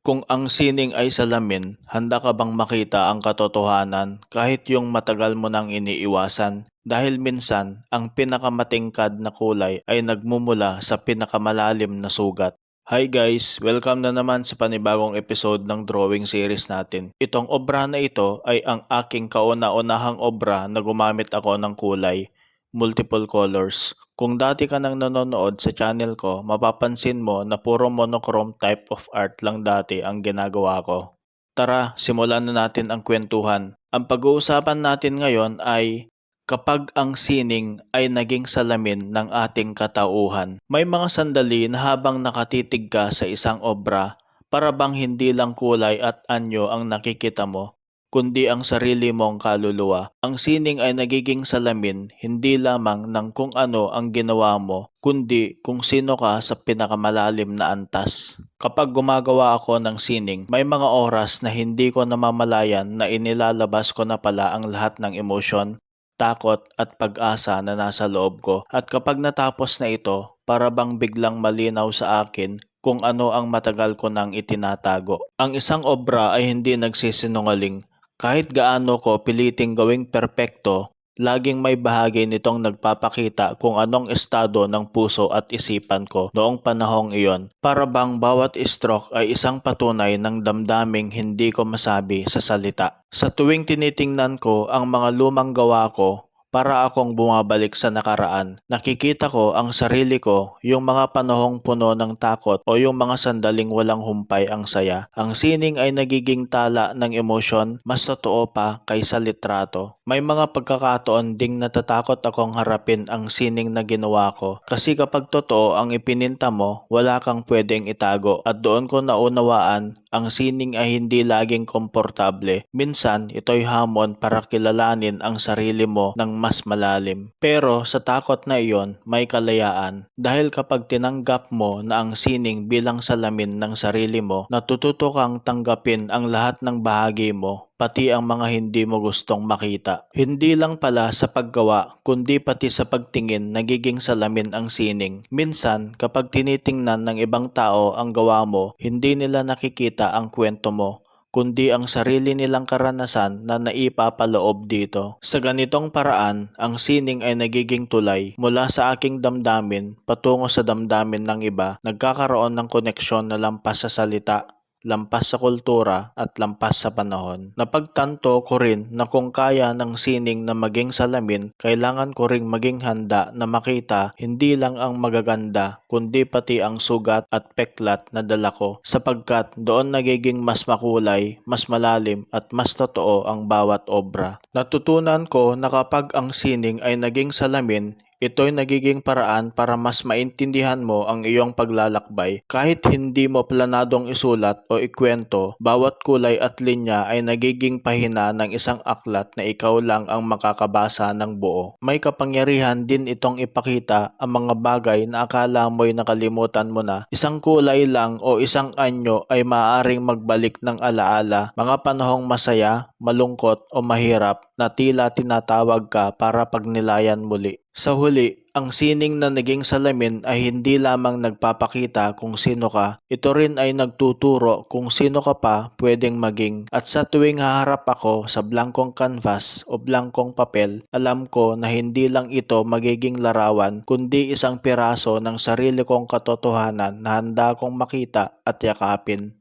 Kung ang sining ay salamin, handa ka bang makita ang katotohanan kahit yung matagal mo nang iniiwasan? Dahil minsan, ang pinakamatingkad na kulay ay nagmumula sa pinakamalalim na sugat. Hi guys! Welcome na naman sa panibagong episode ng drawing series natin. Itong obra na ito ay ang aking kauna-unahang obra na gumamit ako ng kulay, multiple colors. Kung dati ka nang nanonood sa channel ko, mapapansin mo na puro monochrome type of art lang dati ang ginagawa ko. Tara, simulan na natin ang kwentuhan. Ang pag-uusapan natin ngayon ay kapag ang sining ay naging salamin ng ating katauhan. May mga sandali na habang nakatitig ka sa isang obra, para bang hindi lang kulay at anyo ang nakikita mo, kundi ang sarili mong kaluluwa. Ang sining ay nagiging salamin hindi lamang ng kung ano ang ginawa mo, kundi kung sino ka sa pinakamalalim na antas. Kapag gumagawa ako ng sining, may mga oras na hindi ko namamalayan na inilalabas ko na pala ang lahat ng emosyon, takot at pag-asa na nasa loob ko. At kapag natapos na ito, para bang biglang malinaw sa akin kung ano ang matagal ko nang itinatago. Ang isang obra ay hindi nagsisinungaling. Kahit gaano ko piliting gawing perpekto, laging may bahagi nitong nagpapakita kung anong estado ng puso at isipan ko noong panahong iyon. Para bang bawat stroke ay isang patunay ng damdaming hindi ko masabi sa salita. Sa tuwing tinitingnan ko ang mga lumang gawa ko, para akong bumabalik sa nakaraan. Nakikita ko ang sarili ko, yung mga panahong puno ng takot o yung mga sandaling walang humpay ang saya. Ang sining ay nagiging tala ng emosyon, mas totoo pa kaysa litrato. May mga pagkakataon ding natatakot akong harapin ang sining na ginawa ko kasi kapag totoo ang ipininta mo, wala kang pwedeng itago at doon ko naunawaan ang sining ay hindi laging komportable. Minsan, ito'y hamon para kilalanin ang sarili mo ng mas malalim. Pero sa takot na iyon, may kalayaan. Dahil kapag tinanggap mo na ang sining bilang salamin ng sarili mo, natututo kang tanggapin ang lahat ng bahagi mo, pati ang mga hindi mo gustong makita. Hindi lang pala sa paggawa, kundi pati sa pagtingin nagiging salamin ang sining. Minsan, kapag tinitingnan ng ibang tao ang gawa mo, hindi nila nakikita ang kwento mo, kundi ang sarili nilang karanasan na naipapaloob dito. Sa ganitong paraan, ang sining ay nagiging tulay mula sa aking damdamin patungo sa damdamin ng iba, nagkakaroon ng koneksyon na lampas sa salita, lampas sa kultura at lampas sa panahon. Napagtanto ko rin na kung kaya ng sining na maging salamin, kailangan ko ring maging handa na makita hindi lang ang magaganda, kundi pati ang sugat at peklat na dala ko, sapagkat doon nagiging mas makulay, mas malalim at mas totoo ang bawat obra. Natutunan ko na kapag ang sining ay naging salamin, ito'y nagiging paraan para mas maintindihan mo ang iyong paglalakbay. Kahit hindi mo planadong isulat o ikwento, bawat kulay at linya ay nagiging pahina ng isang aklat na ikaw lang ang makakabasa ng buo. May kapangyarihan din itong ipakita ang mga bagay na akala mo'y nakalimutan mo na. Isang kulay lang o isang anyo ay maaaring magbalik ng alaala, mga panahong masaya, malungkot o mahirap na tila tinatawag ka para pagnilayan muli. Sa huli, ang sining na naging salamin ay hindi lamang nagpapakita kung sino ka, ito rin ay nagtuturo kung sino ka pa pwedeng maging. At sa tuwing haharap ako sa blankong canvas o blankong papel, alam ko na hindi lang ito magiging larawan, kundi isang piraso ng sarili kong katotohanan na handa kong makita at yakapin.